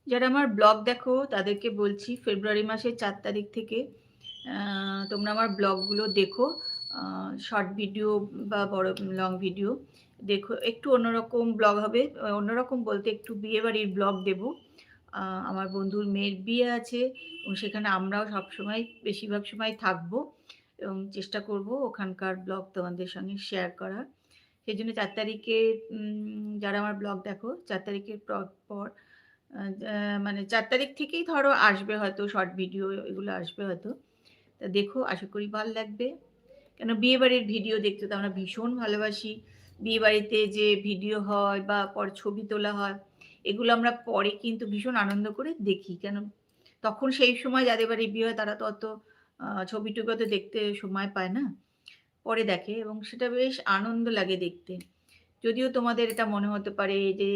যারা আমার ব্লগ দেখো তাদেরকে বলছি ফেব্রুয়ারি মাসের ৪ তারিখ থেকে তোমরা আমার ব্লগগুলো দেখো। শর্ট ভিডিও বা বড় লং ভিডিও দেখো। একটু অন্যরকম ব্লগ হবে। অন্যরকম বলতে একটু বিয়েবাড়ির ব্লগ দেবো। আমার বন্ধুর মেয়ের বিয়ে আছে এবং সেখানে আমরাও সবসময় বেশিরভাগ সময় থাকবো এবং চেষ্টা করব ওখানকার ব্লগ তোমাদের সঙ্গে শেয়ার করার। সেজন্য ৪ তারিখে যারা আমার ব্লগ দেখো ৪ তারিখের পর আ যা মানে ৪ তারিখ থেকেই ধরো আসবে হয়তো শর্ট ভিডিও এগুলো আসবে হয়তো। তা দেখো আশা করি ভাল লাগবে। কেন বিয়েবাড়ির ভিডিও দেখতে তো আমরা ভীষণ ভালোবাসি। বিয়েবাড়িতে যে ভিডিও হয় বা পরে ছবি তোলা হয়, এগুলো আমরা পরে কিন্তু ভীষণ আনন্দ করে দেখি। কেন তখন সেই সময় যাদের বাড়ি বিয়ে হয় তারা তো অত ছবি-টবি অত দেখতে সময় পায় না। পরে দেখে এবং সেটা বেশ আনন্দ লাগে দেখতে। যদিও তোমাদের এটা মনে হতে পারে যে